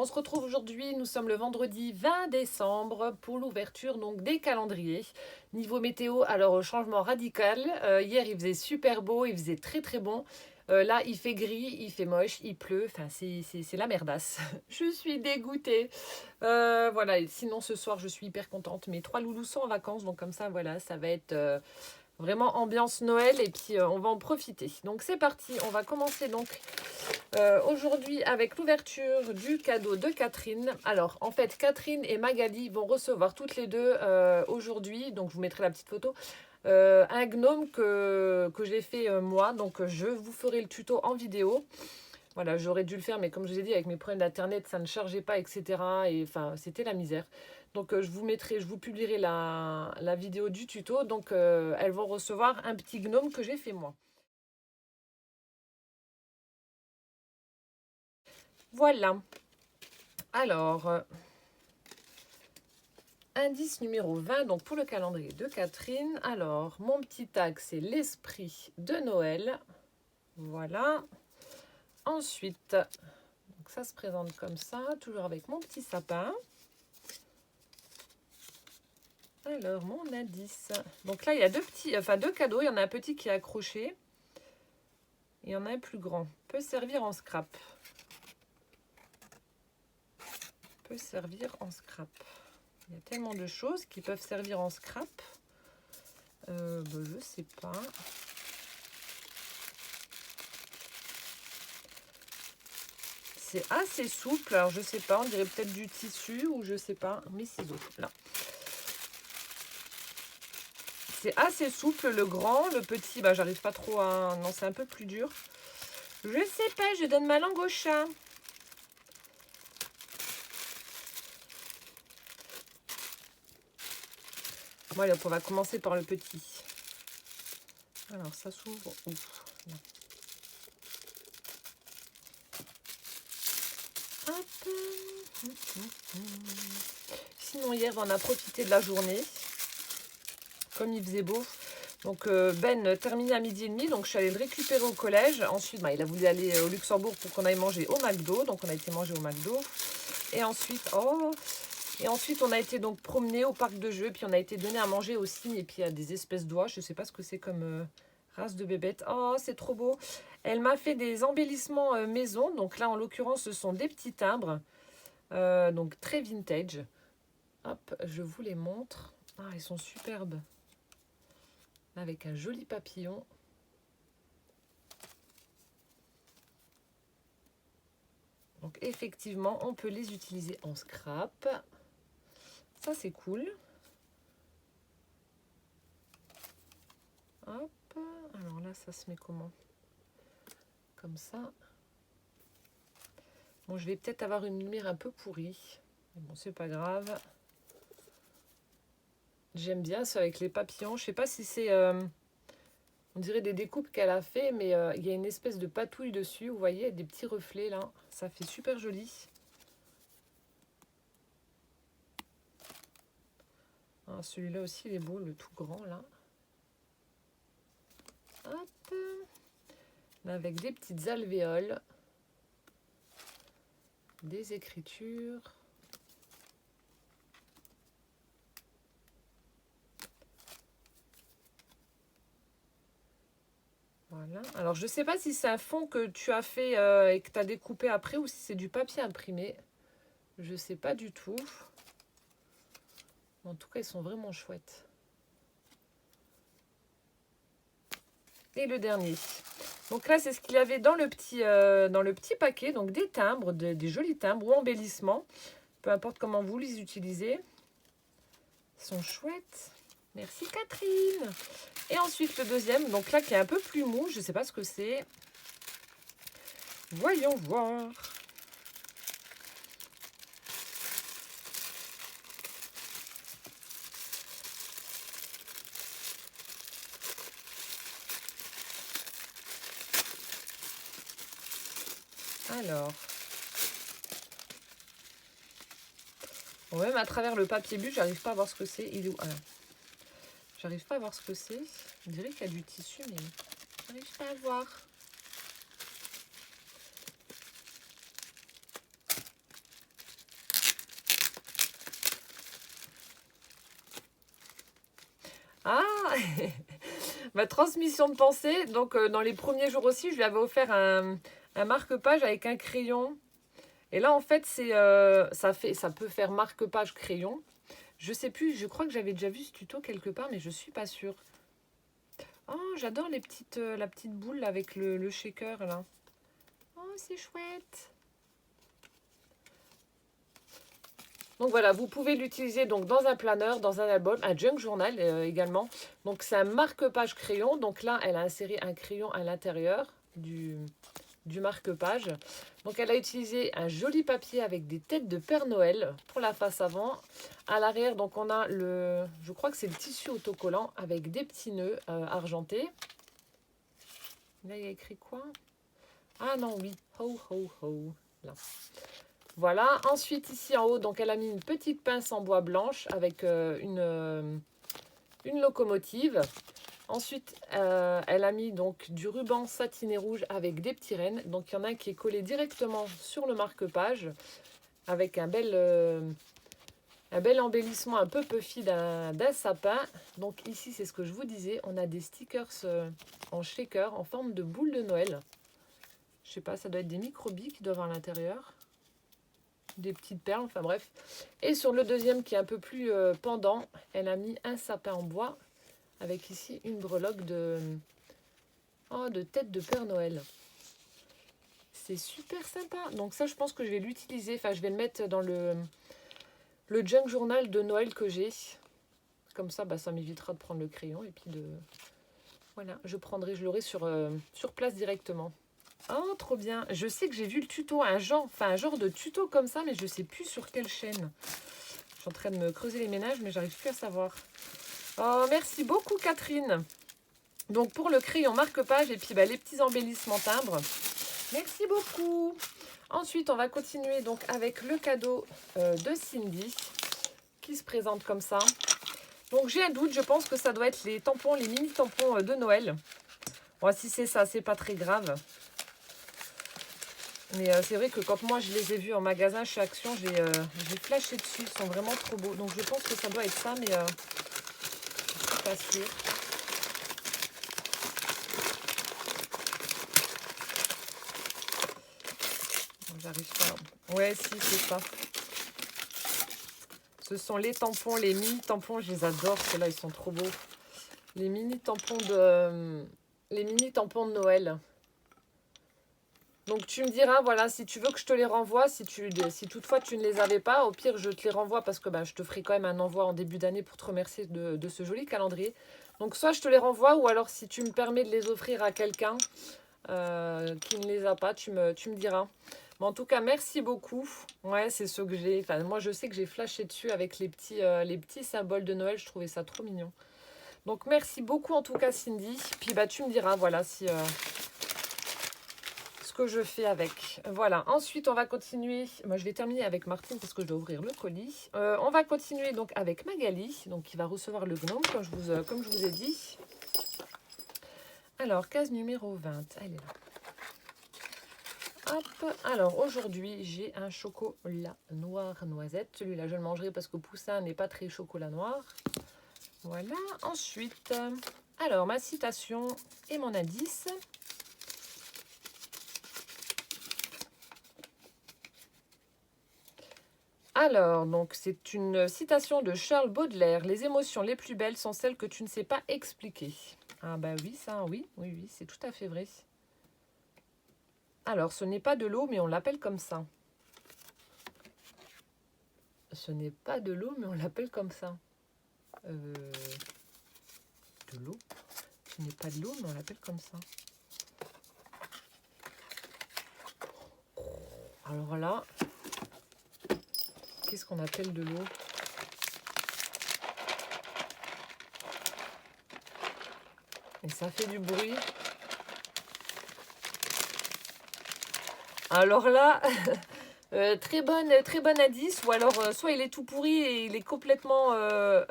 on se retrouve aujourd'hui, nous sommes le vendredi 20 décembre pour l'ouverture donc des calendriers. Niveau météo, alors changement radical. Hier il faisait super beau, il faisait très très bon. Là il fait gris, il fait moche, il pleut, enfin c'est la merdasse. Je suis dégoûtée. Voilà, et sinon ce soir je suis hyper contente. Mes 3 loulous sont en vacances, donc comme ça voilà, ça va être vraiment ambiance Noël et puis on va en profiter. Donc c'est parti, on va commencer donc aujourd'hui avec l'ouverture du cadeau de Catherine. Alors en fait Catherine et Magali vont recevoir toutes les deux aujourd'hui, donc je vous mettrai la petite photo, un gnome que j'ai fait moi, donc je vous ferai le tuto en vidéo. Voilà, j'aurais dû le faire, mais comme je vous ai dit, avec mes problèmes d'internet, ça ne chargeait pas, etc. Et enfin, c'était la misère. Donc je vous publierai la vidéo du tuto. Donc elles vont recevoir un petit gnome que j'ai fait moi. Voilà. Alors, indice numéro 20, donc pour le calendrier de Catherine. Alors, mon petit tag, c'est l'esprit de Noël. Voilà. Ensuite, donc ça se présente comme ça, toujours avec mon petit sapin. Alors, mon indice. Donc là, il y a deux cadeaux. Il y en a un petit qui est accroché. Et il y en a un plus grand. Peut servir en scrap. Peut servir en scrap. Il y a tellement de choses qui peuvent servir en scrap. Je sais pas. C'est assez souple. Alors, je sais pas. On dirait peut-être du tissu ou je sais pas. Mes ciseaux, là. C'est assez souple, le grand. Le petit, j'arrive pas trop à... Non, c'est un peu plus dur. Je sais pas, je donne ma langue au chat. Voilà, on va commencer par le petit. Alors, ça s'ouvre. Ouf. Hop. Sinon, hier, on a profité de la journée. Comme il faisait beau. Donc, Ben terminait à 12h30. Donc, je suis allée le récupérer au collège. Ensuite, il a voulu aller au Luxembourg pour qu'on aille manger au McDo. Donc, on a été manger au McDo. Et ensuite, on a été donc promener au parc de jeux. Puis, on a été donné à manger aux cygnes. Et puis, il y a des espèces d'oies. Je ne sais pas ce que c'est comme race de bébête. Oh, c'est trop beau. Elle m'a fait des embellissements maison. Donc, là, en l'occurrence, ce sont des petits timbres. Donc, très vintage. Hop, je vous les montre. Ah, ils sont superbes. Avec un joli papillon. Donc effectivement, on peut les utiliser en scrap. Ça, c'est cool. Hop. Alors là, ça se met comment? Comme ça. Bon, je vais peut-être avoir une lumière un peu pourrie. Mais bon, c'est pas grave. J'aime bien ça avec les papillons. Je sais pas si c'est... on dirait des découpes qu'elle a fait, mais il y a une espèce de patouille dessus. Vous voyez, des petits reflets là. Ça fait super joli. Ah, celui-là aussi, il est beau, le tout grand là. Hop. Avec des petites alvéoles. Des écritures. Voilà. Alors, je ne sais pas si c'est un fond que tu as fait et que tu as découpé après ou si c'est du papier imprimé. Je ne sais pas du tout. En tout cas, ils sont vraiment chouettes. Et le dernier. Donc là, c'est ce qu'il y avait dans le petit paquet. Donc des timbres, des jolis timbres ou embellissements. Peu importe comment vous les utilisez. Ils sont chouettes. Merci Catherine. Et ensuite le deuxième, donc là qui est un peu plus mou. Je ne sais pas ce que c'est. Voyons voir. Alors, bon, même à travers le papier bulle, j'arrive pas à voir ce que c'est. Il est où? Ah, j'arrive pas à voir ce que c'est. On dirait qu'il y a du tissu, mais j'arrive pas à voir. Ma transmission de pensée. Donc, dans les premiers jours aussi, je lui avais offert un marque-page avec un crayon. Et là, en fait, ça peut faire marque-page crayon. Je sais plus, je crois que j'avais déjà vu ce tuto quelque part, mais je suis pas sûre. Oh, j'adore la petite boule là, avec le shaker là. Oh, c'est chouette. Donc voilà, vous pouvez l'utiliser donc dans un planeur, dans un album, un junk journal également. Donc c'est un marque-page crayon. Donc là, elle a inséré un crayon à l'intérieur du marque-page. Donc elle a utilisé un joli papier avec des têtes de Père Noël pour la face avant. À l'arrière, donc on a je crois que c'est le tissu autocollant avec des petits nœuds argentés. Là, il y a écrit quoi? Ah non, oui, ho ho ho. Là. Voilà, ensuite ici en haut, donc elle a mis une petite pince en bois blanche avec une locomotive. Ensuite, elle a mis donc du ruban satiné rouge avec des petits rennes. Donc il y en a un qui est collé directement sur le marque-page avec un bel embellissement un peu puffy d'un sapin. Donc ici, c'est ce que je vous disais, on a des stickers en shaker en forme de boule de Noël. Je sais pas, ça doit être des micro-billes qui doivent avoir à l'intérieur. Des petites perles, enfin bref. Et sur le deuxième qui est un peu plus pendant, elle a mis un sapin en bois avec ici une breloque de tête de Père Noël. C'est super sympa. Donc ça, je pense que je vais l'utiliser. Enfin, je vais le mettre dans le junk journal de Noël que j'ai. Comme ça, bah, ça m'évitera de prendre le crayon et puis de... Voilà, je l'aurai sur place directement. Oh, trop bien. Je sais que j'ai vu le tuto, un genre de tuto comme ça, mais je ne sais plus sur quelle chaîne. Je suis en train de me creuser les ménages, mais j'arrive plus à savoir. Oh, merci beaucoup, Catherine. Donc, pour le crayon marque-page et puis bah, les petits embellissements timbres. Merci beaucoup. Ensuite, on va continuer donc avec le cadeau de Cindy qui se présente comme ça. Donc, j'ai un doute. Je pense que ça doit être les tampons, les mini tampons de Noël. Bon, si c'est ça, c'est pas très grave. Mais c'est vrai que quand moi je les ai vus en magasin chez Action, j'ai flashé dessus. Ils sont vraiment trop beaux. Donc je pense que ça doit être ça, mais je suis pas sûre. J'arrive pas. Ouais, si, c'est ça. Ce sont les tampons, les mini tampons. Je les adore. Ceux-là, ils sont trop beaux. Les mini tampons de Noël. Donc tu me diras, voilà, si tu veux que je te les renvoie, si toutefois tu ne les avais pas, au pire je te les renvoie parce que bah, je te ferai quand même un envoi en début d'année pour te remercier de ce joli calendrier. Donc soit je te les renvoie ou alors si tu me permets de les offrir à quelqu'un qui ne les a pas, tu me diras. Mais en tout cas, merci beaucoup. Ouais, c'est ce que j'ai. Enfin, moi je sais que j'ai flashé dessus avec les petits symboles de Noël, je trouvais ça trop mignon. Donc merci beaucoup en tout cas Cindy. Puis bah tu me diras, voilà, si... que je fais avec. Voilà, ensuite on va continuer. Moi je vais terminer avec Martine parce que je dois ouvrir le colis. On va continuer donc avec Magali, donc qui va recevoir le gnome comme je vous ai dit. Alors, case numéro 20, elle est là. Hop, alors aujourd'hui j'ai un chocolat noir noisette. Celui-là je le mangerai parce que Poussin n'est pas très chocolat noir. Voilà, ensuite, alors ma citation et mon indice. Alors, donc, c'est une citation de Charles Baudelaire. Les émotions les plus belles sont celles que tu ne sais pas expliquer. Ah bah oui, ça, oui, c'est tout à fait vrai. Alors, ce n'est pas de l'eau, mais on l'appelle comme ça. Ce n'est pas de l'eau, mais on l'appelle comme ça. De l'eau. Ce n'est pas de l'eau, mais on l'appelle comme ça. Alors là... Qu'est-ce qu'on appelle de l'eau? Et ça fait du bruit. Alors là, très bon indice. Ou alors, soit il est tout pourri et il est complètement à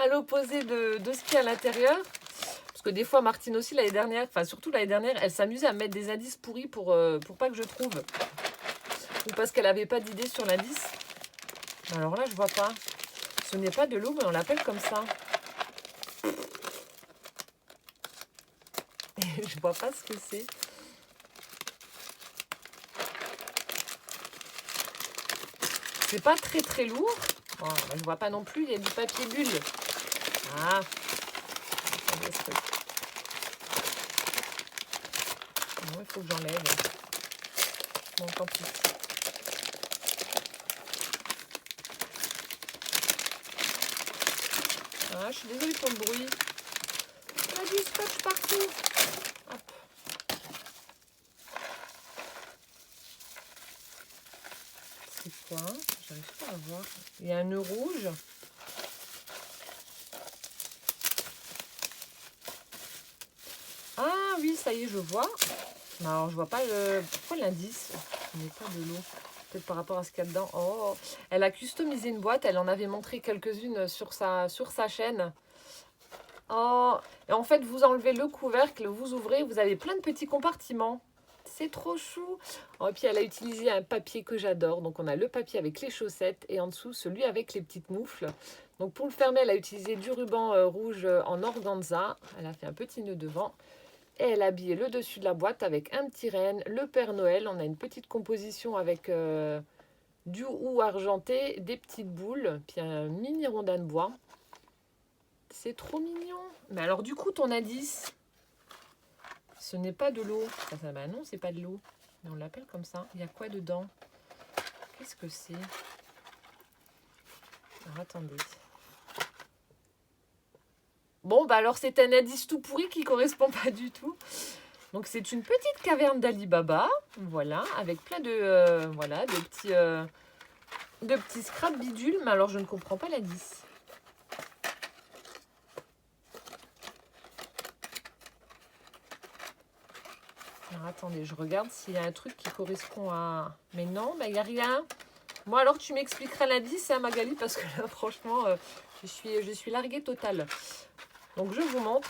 l'opposé de ce qu'il y a à l'intérieur. Parce que des fois, Martine aussi, l'année dernière, enfin surtout l'année dernière, elle s'amusait à mettre des indices pourris pour pas que je trouve. Ou parce qu'elle n'avait pas d'idée sur l'indice. Alors là, je vois pas. Ce n'est pas de l'eau, mais on l'appelle comme ça. Je vois pas ce que c'est. C'est pas très très lourd. Oh, je vois pas non plus, il y a du papier bulle. Ah, attendez, non, il faut que j'enlève. Bon, tant pis. Ah, je suis désolée pour le bruit. Il y a du scotch partout. Hop. C'est quoi? J'arrive pas à voir. Il y a un nœud rouge. Ah oui, ça y est, je vois. Alors, je vois pas le... Pourquoi l'indice? Il n'y a pas de l'eau. Peut-être par rapport à ce qu'il y a dedans. Oh, elle a customisé une boîte. Elle en avait montré quelques-unes sur sa chaîne. Oh, et en fait, vous enlevez le couvercle, vous ouvrez, vous avez plein de petits compartiments. C'est trop chou. Oh, et puis, elle a utilisé un papier que j'adore. Donc, on a le papier avec les chaussettes et en dessous, celui avec les petites moufles. Donc, pour le fermer, elle a utilisé du ruban rouge en organza. Elle a fait un petit nœud devant. Et elle a habillé le dessus de la boîte avec un petit renne, le Père Noël. On a une petite composition avec du hou argenté, des petites boules, puis un mini rondin de bois. C'est trop mignon. Mais alors du coup, ton indice, ce n'est pas de l'eau. Bah non, c'est pas de l'eau. Mais on l'appelle comme ça. Il y a quoi dedans? Qu'est-ce que c'est? Alors attendez. Bon, bah alors c'est un indice tout pourri qui correspond pas du tout. Donc c'est une petite caverne d'Ali Baba, voilà, avec plein de voilà, de petits scraps bidules, mais alors je ne comprends pas l'indice. Alors attendez, je regarde s'il y a un truc qui correspond à... Mais non, bah il n'y a rien. Bon alors tu m'expliqueras l'indice, hein, Magali, parce que là franchement, je suis larguée totale. Donc je vous montre.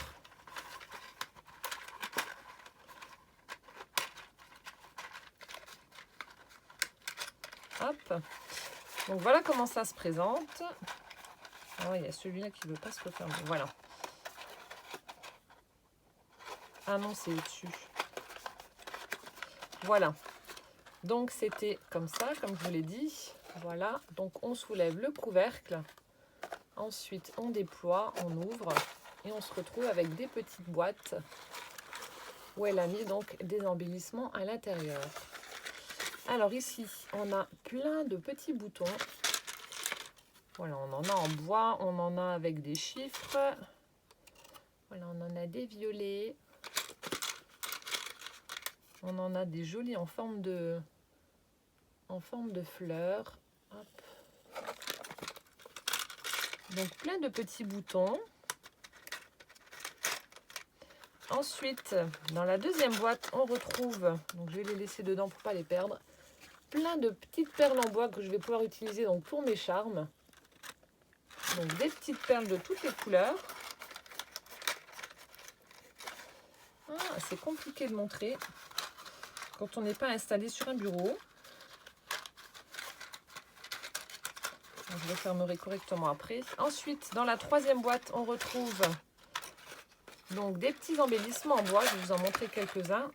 Hop. Donc voilà comment ça se présente. Oh, il y a celui-là qui ne veut pas se refermer. Voilà. Ah non, c'est au-dessus. Voilà. Donc c'était comme ça, comme je vous l'ai dit. Voilà. Donc on soulève le couvercle. Ensuite, on déploie, on ouvre. Et on se retrouve avec des petites boîtes où elle a mis donc des embellissements à l'intérieur. Alors ici, on a plein de petits boutons. Voilà, on en a en bois, on en a avec des chiffres. Voilà, on en a des violets. On en a des jolis en forme de fleurs. Hop. Donc plein de petits boutons. Ensuite, dans la deuxième boîte, on retrouve, donc je vais les laisser dedans pour ne pas les perdre, plein de petites perles en bois que je vais pouvoir utiliser donc pour mes charmes. Donc des petites perles de toutes les couleurs. Ah, c'est compliqué de montrer quand on n'est pas installé sur un bureau. Donc, je le fermerai correctement après. Ensuite, dans la troisième boîte, on retrouve donc des petits embellissements en bois. Je vais vous en montrer quelques-uns.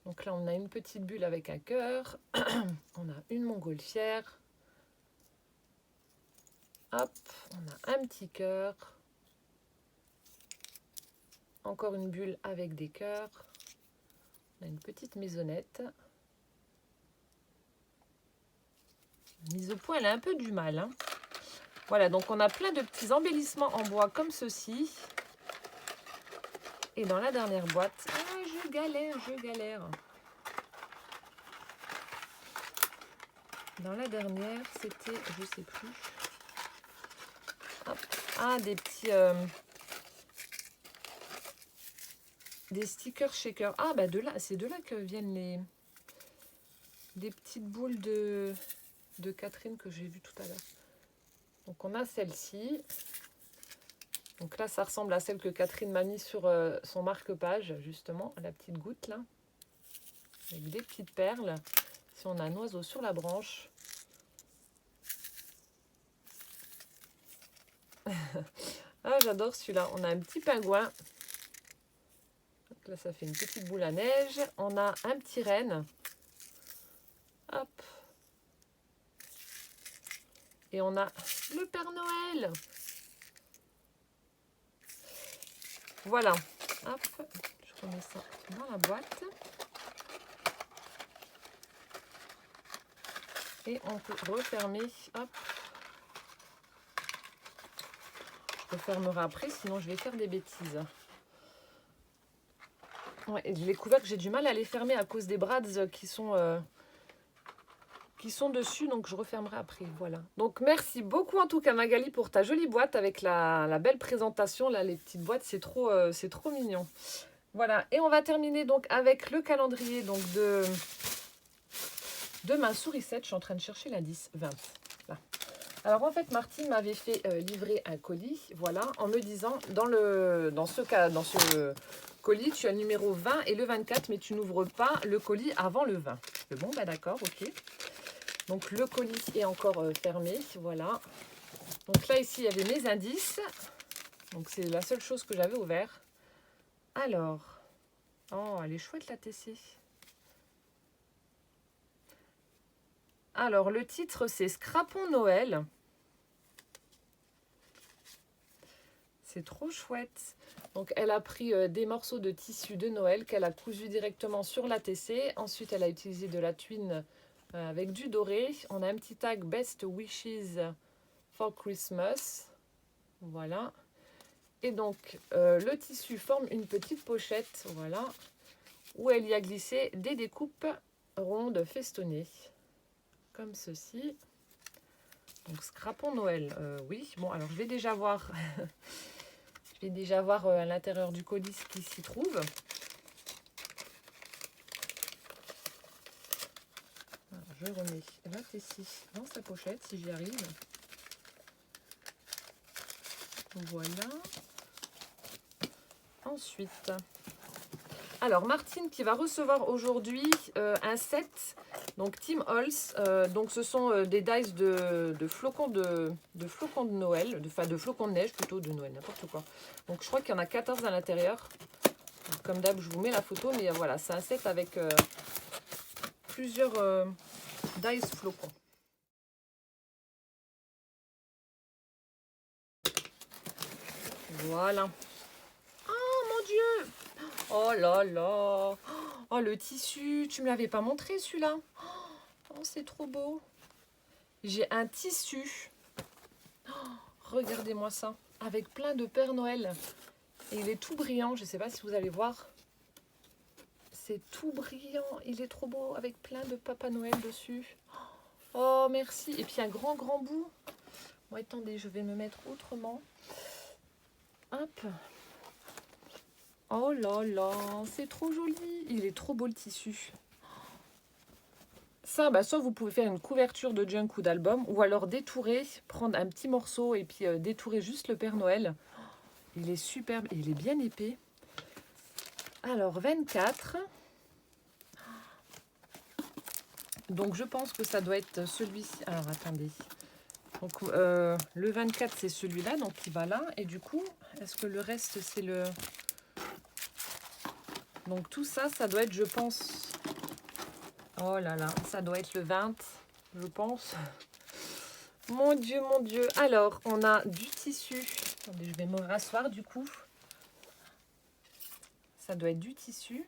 Donc là, on a une petite bulle avec un cœur. On a une montgolfière. Hop, on a un petit cœur. Encore une bulle avec des cœurs. On a une petite maisonnette. Mise au point, elle a un peu du mal, hein. Voilà, donc on a plein de petits embellissements en bois comme ceci. Et dans la dernière boîte, je galère. Dans la dernière, c'était, je sais plus. Hop. Ah, des petits... des stickers shaker. Ah, bah de là, c'est de là que viennent les... des petites boules de Catherine que j'ai vues tout à l'heure. Donc on a celle-ci. Donc là, ça ressemble à celle que Catherine m'a mis sur son marque-page, justement, la petite goutte là. Avec des petites perles. Si on a un oiseau sur la branche. Ah, j'adore celui-là. On a un petit pingouin. Là, ça fait une petite boule à neige. On a un petit renne. Hop. Et on a le Père Noël. Voilà. Hop. Je remets ça dans la boîte. Et on peut refermer. Hop. Je refermerai après, sinon je vais faire des bêtises. Ouais, et j'ai découvert que j'ai du mal à les fermer à cause des brads qui sont dessus, donc je refermerai après. Voilà. Donc merci beaucoup en tout cas Magali pour ta jolie boîte avec la belle présentation. Là, les petites boîtes, c'est trop mignon. Voilà, et on va terminer donc avec le calendrier donc de ma sourisette. Je suis en train de chercher l'indice 20. Là. Alors en fait, Martine m'avait fait livrer un colis, voilà, en me disant dans ce colis, tu as le numéro 20 et le 24, mais tu n'ouvres pas le colis avant le 20. Bon, bah d'accord, ok. Donc le colis est encore fermé, voilà. Donc là, ici, il y avait mes indices. Donc c'est la seule chose que j'avais ouvert. Alors, oh, elle est chouette la TC. Alors, le titre, c'est Scrapons Noël. C'est trop chouette. Donc, elle a pris des morceaux de tissu de Noël qu'elle a cousu directement sur la TC. Ensuite, elle a utilisé de la twine avec du doré. On a un petit tag Best Wishes for Christmas. Voilà. Et donc, le tissu forme une petite pochette, voilà, où elle y a glissé des découpes rondes festonnées. Comme ceci. Donc, Scrapons Noël. Oui, bon, alors je vais déjà voir... Je vais déjà voir à l'intérieur du colis ce qui s'y trouve. Alors, je remets la ici dans sa pochette si j'y arrive. Voilà. Ensuite, alors Martine qui va recevoir aujourd'hui un set, donc Tim Holtz. Donc ce sont des dice de flocons de Noël, de flocons de neige plutôt, de Noël, n'importe quoi. Donc je crois qu'il y en a 14 à l'intérieur. Comme d'hab, je vous mets la photo, mais voilà, c'est un set avec plusieurs dice flocons. Voilà. Oh mon Dieu! Oh là là! Oh le tissu! Tu me l'avais pas montré celui-là? Oh, c'est trop beau! J'ai un tissu. Oh, regardez-moi ça. Avec plein de Père Noël. Et il est tout brillant. Je ne sais pas si vous allez voir. C'est tout brillant. Il est trop beau avec plein de Papa Noël dessus. Oh, merci. Et puis un grand bout. Bon, attendez, je vais me mettre autrement. Hop. Oh là là, c'est trop joli. Il est trop beau le tissu. Ça, bah, soit vous pouvez faire une couverture de junk ou d'album, ou alors détourer, prendre un petit morceau et puis détourer juste le Père Noël. Il est superbe et il est bien épais. Alors, 24. Donc, je pense que ça doit être celui-ci. Alors, attendez. Donc, le 24, c'est celui-là, donc il va là. Et du coup, est-ce que le reste, c'est le... Donc, tout ça, ça doit être, je pense... Oh là là, ça doit être le 20, je pense. Mon Dieu, mon Dieu. Alors, on a du tissu. Attendez, je vais me rasseoir du coup. Ça doit être du tissu.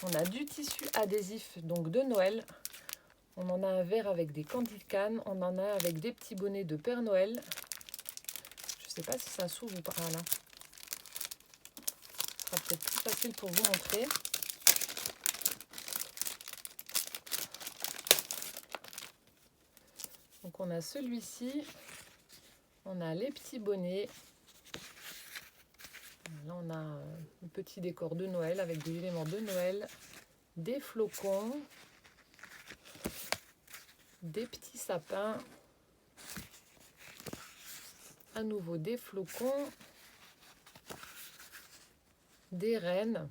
On a du tissu adhésif, donc de Noël. On en a un vert avec des candy cannes. On en a avec des petits bonnets de Père Noël. Je ne sais pas si ça s'ouvre ou pas. Voilà. Ce sera peut-être plus facile pour vous montrer. Donc on a celui-ci. On a les petits bonnets. Là, on a un petit décor de Noël avec des éléments de Noël, des flocons, des petits sapins, à nouveau des flocons, des rennes,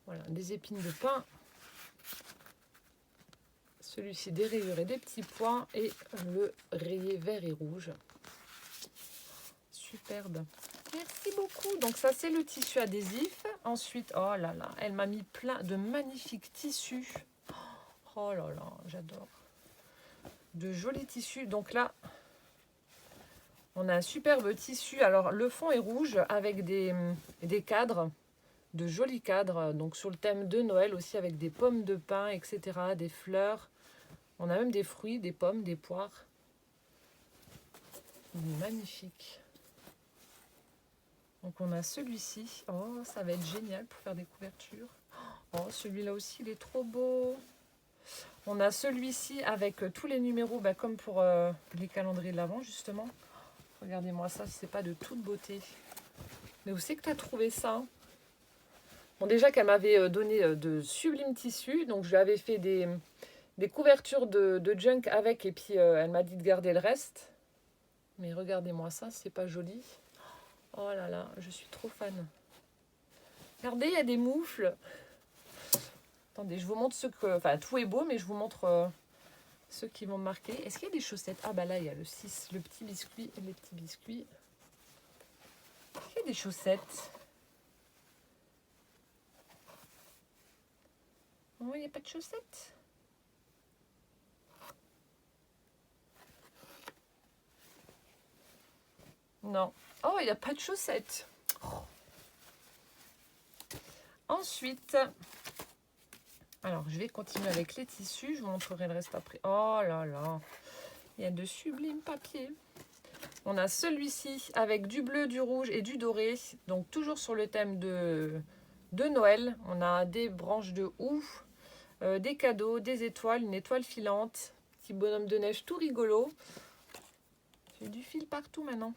voilà, des épines de pin, celui-ci des rayures et des petits pois, et le rayé vert et rouge. Superbe. Merci beaucoup. Donc ça, c'est le tissu adhésif. Ensuite, oh là là, elle m'a mis plein de magnifiques tissus. Oh là là, j'adore. De jolis tissus. Donc là, on a un superbe tissu. Alors, le fond est rouge avec des cadres, de jolis cadres. Donc, sur le thème de Noël aussi, avec des pommes de pin, etc., des fleurs. On a même des fruits, des pommes, des poires. Magnifique. Donc, on a celui-ci. Oh, ça va être génial pour faire des couvertures. Oh, celui-là aussi, il est trop beau. On a celui-ci avec tous les numéros, bah, comme pour les calendriers de l'Avent, justement. Regardez-moi ça, c'est pas de toute beauté. Mais où c'est que tu as trouvé ça? Bon, déjà qu'elle m'avait donné de sublimes tissus, donc je lui avais fait des couvertures de junk avec, et puis elle m'a dit de garder le reste. Mais regardez-moi ça, c'est pas joli. Oh là là, je suis trop fan. Regardez, il y a des moufles. Attendez, je vous montre ce que... Enfin, tout est beau, mais je vous montre ceux qui vont me marquer. Est-ce qu'il y a des chaussettes? Ah bah là, il y a le 6, le petit biscuit et les petits biscuits. Est-ce qu'il y a des chaussettes? Oh, il n'y a pas de chaussettes? Non. Oh, il n'y a pas de chaussettes. Oh. Ensuite, alors je vais continuer avec les tissus. Je vous montrerai le reste après. Oh là là, il y a de sublimes papiers. On a celui-ci avec du bleu, du rouge et du doré. Donc toujours sur le thème de Noël. On a des branches de houx, des cadeaux, des étoiles, une étoile filante, petit bonhomme de neige tout rigolo. J'ai du fil partout maintenant.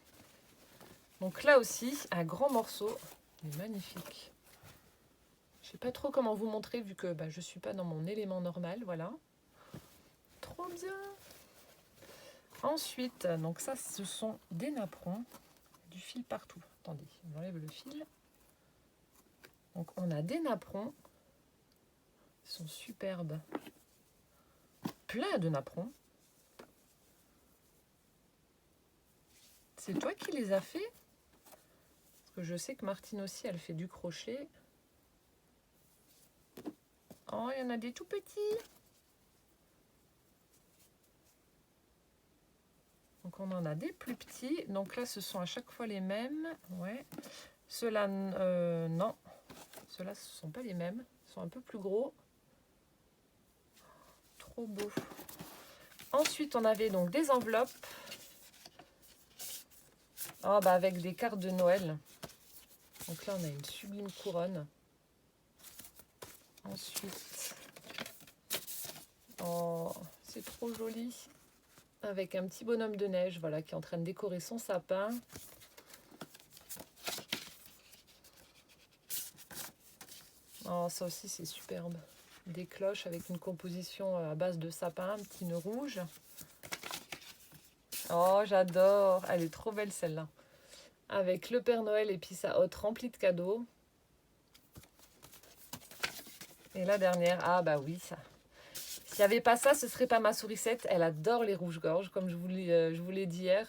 Donc là aussi, un grand morceau. Il est magnifique. Je sais pas trop comment vous montrer vu que je suis pas dans mon élément normal. Voilà. Trop bien. Ensuite, donc ça, ce sont des napperons. Du fil partout. Attendez, j'enlève le fil. Donc on a des napperons. Ils sont superbes. Plein de napperons. C'est toi qui les as fait? Parce que je sais que Martine aussi, elle fait du crochet. Oh, il y en a des tout petits. Donc on en a des plus petits. Donc là, ce sont à chaque fois les mêmes. Ouais. Ceux-là, non. Ceux-là, ce ne sont pas les mêmes. Ils sont un peu plus gros. Trop beau. Ensuite, on avait donc des enveloppes. Oh, avec des cartes de Noël. Donc là, on a une sublime couronne. Ensuite, oh, c'est trop joli. Avec un petit bonhomme de neige, voilà, qui est en train de décorer son sapin. Oh, ça aussi, c'est superbe. Des cloches avec une composition à base de sapin, un petit nœud rouge. Oh, j'adore. Elle est trop belle, celle-là. Avec le Père Noël et puis sa hotte remplie de cadeaux. Et la dernière, ah bah oui, ça. S'il n'y avait pas ça, ce serait pas ma sourisette. Elle adore les rouges-gorges, comme je vous l'ai dit hier.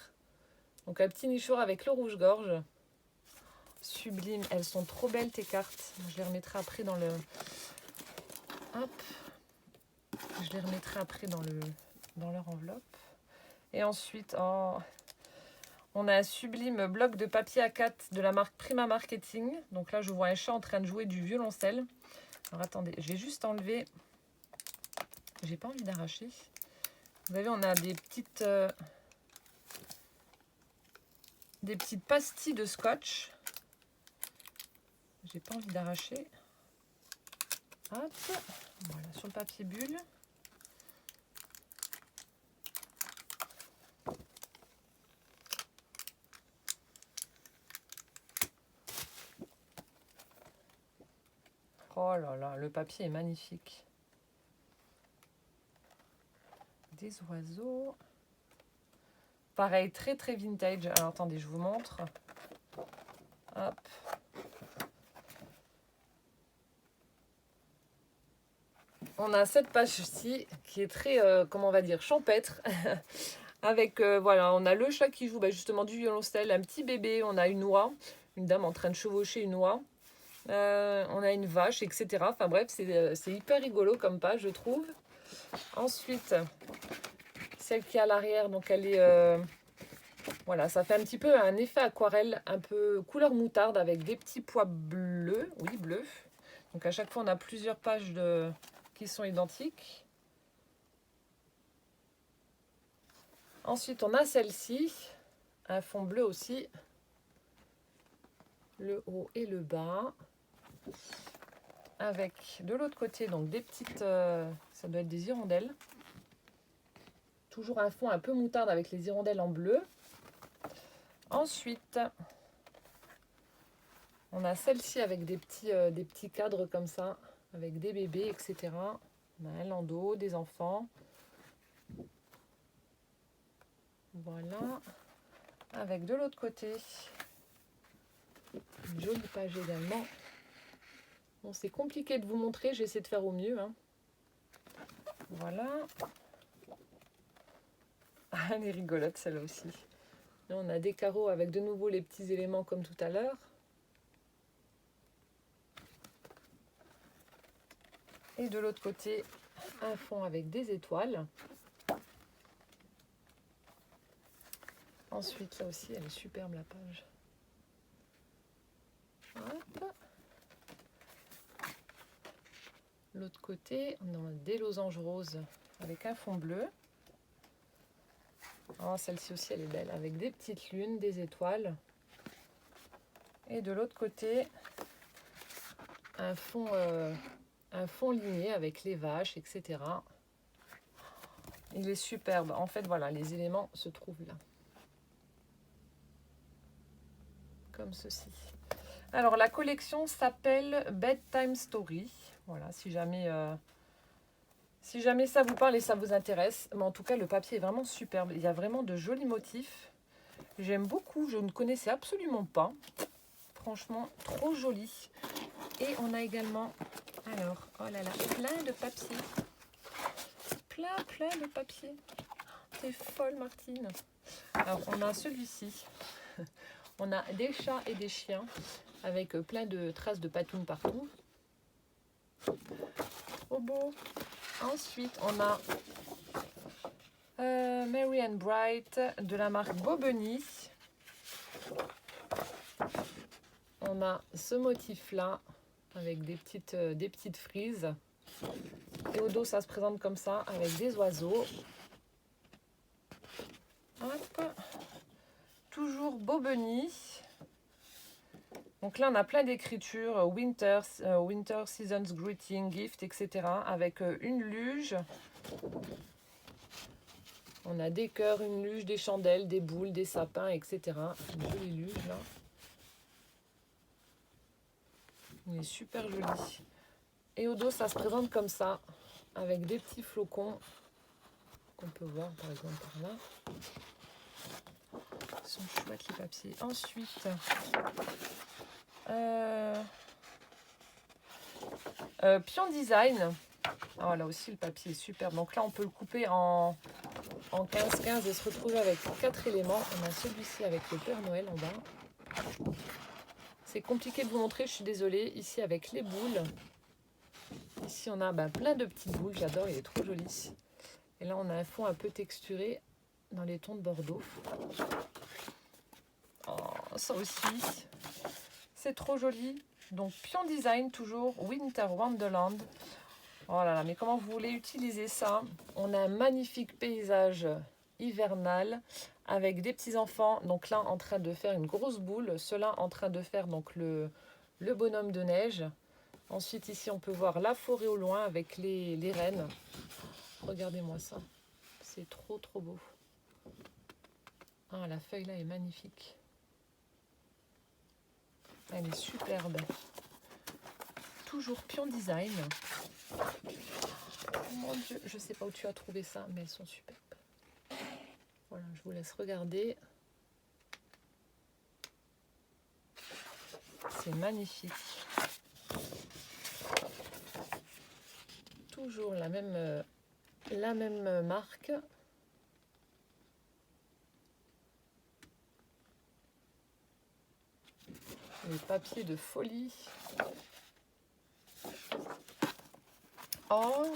Donc un petit nichoir avec le rouge-gorge. Sublime. Elles sont trop belles, tes cartes. Je les remettrai après dans le... Hop. Je les remettrai après dans leur enveloppe. Et ensuite, oh, on a un sublime bloc de papier A4 de la marque Prima Marketing. Donc là, je vois un chat en train de jouer du violoncelle. Alors attendez, je vais juste enlever... J'ai pas envie d'arracher. Vous voyez, on a des petites pastilles de scotch. J'ai pas envie d'arracher. Hop, voilà, sur le papier bulle. Oh là là, le papier est magnifique. Des oiseaux. Pareil, très très vintage. Alors attendez, je vous montre. Hop. On a cette page-ci qui est très, comment on va dire, champêtre. Avec, voilà, on a le chat qui joue justement du violoncelle, un petit bébé, on a une oie, une dame en train de chevaucher une oie. On a une vache, etc. Enfin bref, c'est hyper rigolo comme page, je trouve. Ensuite, celle qui est à l'arrière, donc elle est... voilà, ça fait un petit peu un effet aquarelle, un peu couleur moutarde avec des petits pois bleus. Oui, bleus. Donc à chaque fois, on a plusieurs pages qui sont identiques. Ensuite, on a celle-ci, un fond bleu aussi. Le haut et le bas. Avec de l'autre côté, donc des petites... ça doit être des hirondelles. Toujours un fond un peu moutarde avec les hirondelles en bleu. Ensuite, on a celle-ci avec des petits cadres comme ça, avec des bébés, etc. On a un landau, des enfants. Voilà. Avec de l'autre côté, une jolie page également. Bon, c'est compliqué de vous montrer, j'essaie de faire au mieux. Hein. Voilà. Ah, elle est rigolote celle-là aussi. Là, on a des carreaux avec de nouveau les petits éléments comme tout à l'heure. Et de l'autre côté, un fond avec des étoiles. Ensuite, là aussi, elle est superbe la page. Hop. L'autre côté, on a des losanges roses avec un fond bleu. Oh, celle-ci aussi, elle est belle, avec des petites lunes, des étoiles. Et de l'autre côté, un fond ligné avec les vaches, etc. Il est superbe. En fait, voilà, les éléments se trouvent là. Comme ceci. Alors, la collection s'appelle Bedtime Story. Voilà, si jamais ça vous parle et ça vous intéresse. Mais en tout cas, le papier est vraiment superbe. Il y a vraiment de jolis motifs. J'aime beaucoup. Je ne connaissais absolument pas. Franchement, trop joli. Et on a également, alors, oh là là, plein de papier. Plein de papier. T'es folle, Martine. Alors, on a celui-ci. On a des chats et des chiens avec plein de traces de patounes partout. Trop beau. Ensuite, on a Merry and Bright de la marque Bobeny. On a ce motif-là avec des petites frises. Et au dos, ça se présente comme ça avec des oiseaux. Hop. Toujours Bobeny. Donc là, on a plein d'écritures, Winter Seasons Greeting, Gift, etc. Avec une luge. On a des cœurs, une luge, des chandelles, des boules, des sapins, etc. Une jolie luge là. Il est super joli. Et au dos, ça se présente comme ça, avec des petits flocons qu'on peut voir par exemple par là. Ils sont chouettes les papiers. Ensuite, Pion Design. Oh, là aussi, le papier est super. Donc là, on peut le couper en 15-15 et se retrouver avec 4 éléments. On a celui-ci avec le Père Noël en bas. C'est compliqué de vous montrer, je suis désolée. Ici, avec les boules. Ici, on a plein de petites boules. J'adore, il est trop joli. Et là, on a un fond un peu texturé dans les tons de Bordeaux. Oh, ça aussi, c'est trop joli. Donc, Pion Design, toujours Winter Wonderland. Oh là là, mais comment vous voulez utiliser ça? On a un magnifique paysage hivernal avec des petits enfants. Donc là, en train de faire une grosse boule. Ceux-là en train de faire donc le bonhomme de neige. Ensuite, ici, on peut voir la forêt au loin avec les rennes. Regardez-moi ça. C'est trop beau. Ah, la feuille là est magnifique. Elle est superbe. Toujours Pion Design. Oh mon Dieu, je ne sais pas où tu as trouvé ça, mais elles sont superbes. Voilà, je vous laisse regarder. C'est magnifique. Toujours la même marque. Les papiers de folie. Oh,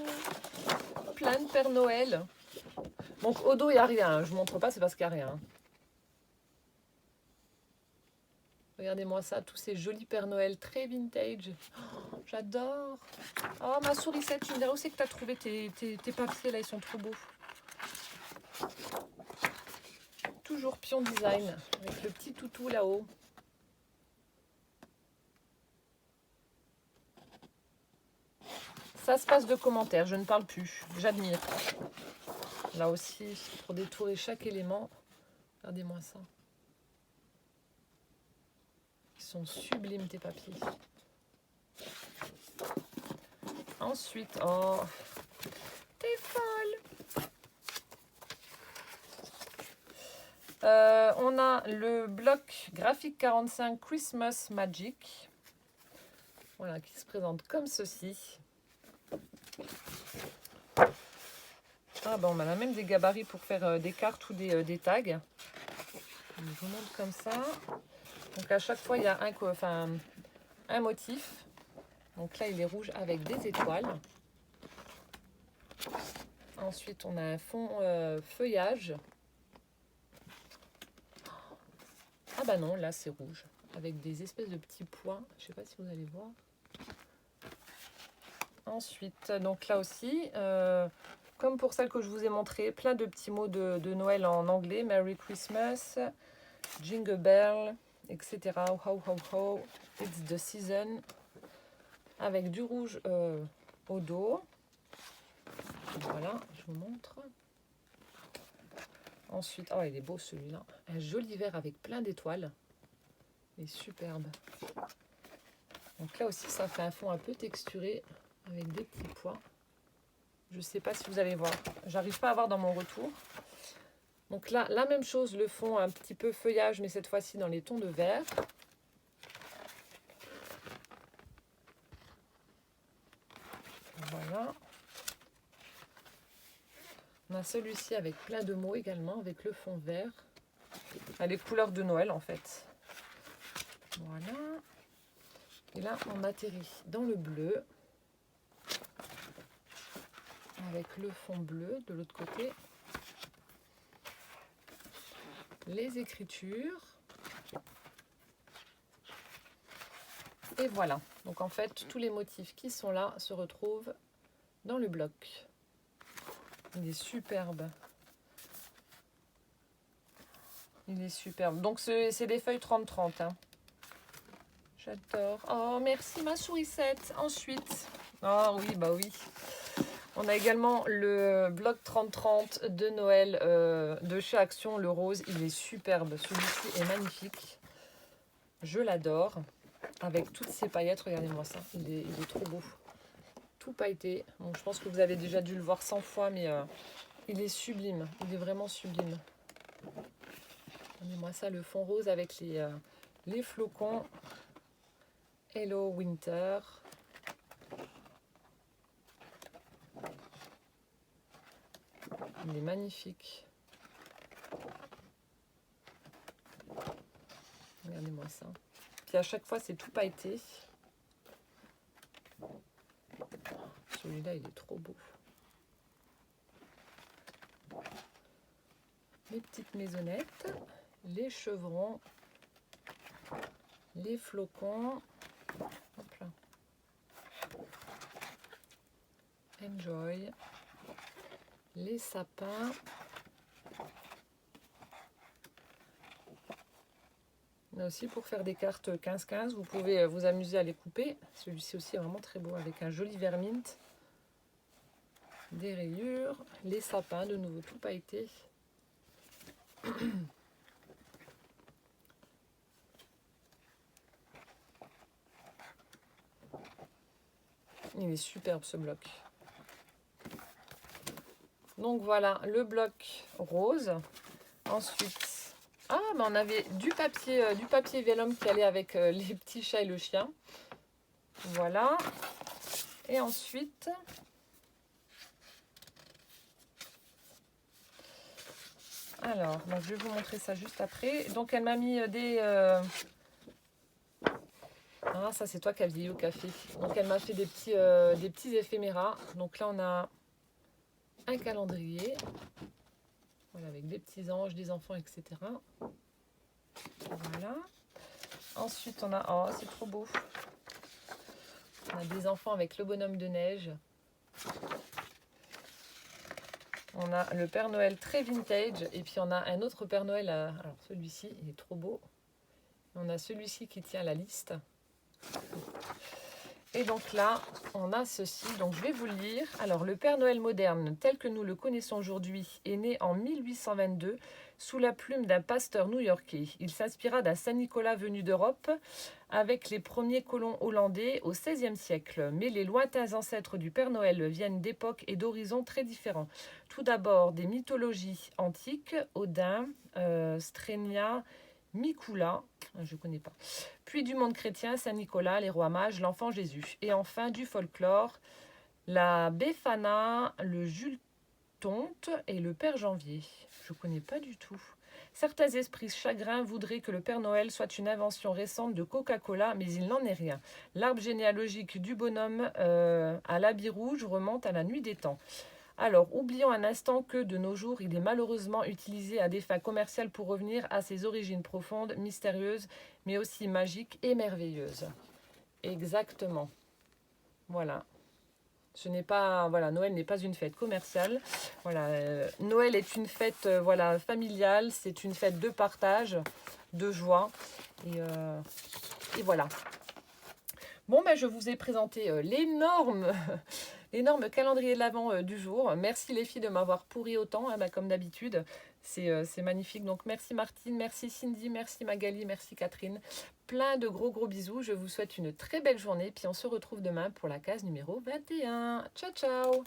plein de Père Noël. Donc au dos, il n'y a rien. Je ne vous montre pas, c'est parce qu'il n'y a rien. Regardez-moi ça, tous ces jolis Père Noël très vintage. Oh, j'adore. Oh, ma sourisette, tu me diras où c'est que tu as trouvé tes papiers là, ils sont trop beaux. Toujours Pion Design, avec le petit toutou là-haut. Ça se passe de commentaires, je ne parle plus. J'admire. Là aussi, pour détourer chaque élément. Regardez-moi ça. Ils sont sublimes tes papiers. Ensuite, oh, t'es folle. On a le bloc graphique 45 Christmas Magic. Voilà, qui se présente comme ceci. Ah ben on a même des gabarits pour faire des cartes ou des tags. Je vous montre comme ça. Donc à chaque fois il y a un motif. Donc là il est rouge avec des étoiles. Ensuite on a un fond feuillage. Ah bah non, là c'est rouge avec des espèces de petits points. Je sais pas si vous allez voir. Ensuite, donc là aussi, comme pour celle que je vous ai montré, plein de petits mots de Noël en anglais. Merry Christmas, Jingle Bell, etc. Ho, ho, ho, it's the season. Avec du rouge au dos. Voilà, je vous montre. Ensuite, oh il est beau celui-là. Un joli vert avec plein d'étoiles. Il est superbe. Donc là aussi, ça fait un fond un peu texturé avec des petits pois. Je ne sais pas si vous allez voir. J'arrive pas à voir dans mon retour. Donc là, la même chose, le fond un petit peu feuillage, mais cette fois-ci dans les tons de vert. Voilà. On a celui-ci avec plein de mots également, avec le fond vert. Les couleurs de Noël en fait. Voilà. Et là, on atterrit dans le bleu. Avec le fond bleu de l'autre côté. Les écritures. Et voilà. Donc en fait, tous les motifs qui sont là se retrouvent dans le bloc. Il est superbe. Il est superbe. Donc c'est des feuilles 30-30. Hein. J'adore. Oh, merci ma sourisette. Ensuite, ah oui, bah oui. On a également le bloc 30-30 de Noël de chez Action, le rose. Il est superbe. Celui-ci est magnifique. Je l'adore. Avec toutes ces paillettes, regardez-moi ça. Il est trop beau. Tout pailleté. Bon, je pense que vous avez déjà dû le voir 100 fois, mais il est sublime. Il est vraiment sublime. Regardez-moi ça, le fond rose avec les flocons. Hello Winter. Il est magnifique. Regardez-moi ça. Puis à chaque fois, c'est tout pailleté. Celui-là, il est trop beau. Les petites maisonnettes, les chevrons, les flocons. Hop là. Enjoy. Les sapins. Là aussi, pour faire des cartes 15-15, vous pouvez vous amuser à les couper. Celui-ci aussi est vraiment très beau avec un joli vert mint. Des rayures, les sapins, de nouveau tout pailleté. Il est superbe ce bloc. Donc voilà, le bloc rose. Ensuite, ah, mais on avait du papier vélum qui allait avec les petits chats et le chien. Voilà. Et ensuite, alors, donc je vais vous montrer ça juste après. Donc elle m'a mis Ah, ça c'est toi qui as vieilli au café. Donc elle m'a fait des petits éphéméras. Donc là on a un calendrier. Voilà, avec des petits anges, des enfants, etc. Voilà. Ensuite on a... Oh, c'est trop beau. On a des enfants avec le bonhomme de neige. On a le Père Noël très vintage. Et puis on a un autre Père Noël. Alors celui-ci, il est trop beau. On a celui-ci qui tient la liste. Et donc là, on a ceci. Donc je vais vous le lire. Alors le Père Noël moderne, tel que nous le connaissons aujourd'hui, est né en 1822 sous la plume d'un pasteur new-yorkais. Il s'inspira d'un Saint-Nicolas venu d'Europe avec les premiers colons hollandais au XVIe siècle. Mais les lointains ancêtres du Père Noël viennent d'époques et d'horizons très différents. Tout d'abord des mythologies antiques, Odin, Strénia, Micula, je ne connais pas. Puis du monde chrétien, Saint-Nicolas, les rois mages, l'enfant Jésus. Et enfin du folklore, la Befana, le Jules Tonte et le Père Janvier. Je ne connais pas du tout. Certains esprits chagrins voudraient que le Père Noël soit une invention récente de Coca-Cola, mais il n'en est rien. L'arbre généalogique du bonhomme à l'habit rouge remonte à la nuit des temps. Alors, oublions un instant que, de nos jours, il est malheureusement utilisé à des fins commerciales pour revenir à ses origines profondes, mystérieuses, mais aussi magiques et merveilleuses. Exactement. Voilà. Voilà, Noël n'est pas une fête commerciale. Voilà, Noël est une fête voilà, familiale, c'est une fête de partage, de joie. Et voilà. Bon, ben, je vous ai présenté l'énorme calendrier de l'Avent du jour. Merci les filles de m'avoir pourri autant, hein, bah, comme d'habitude. C'est magnifique. Donc merci Martine, merci Cindy, merci Magali, merci Catherine. Plein de gros bisous. Je vous souhaite une très belle journée. Puis on se retrouve demain pour la case numéro 21. Ciao ciao.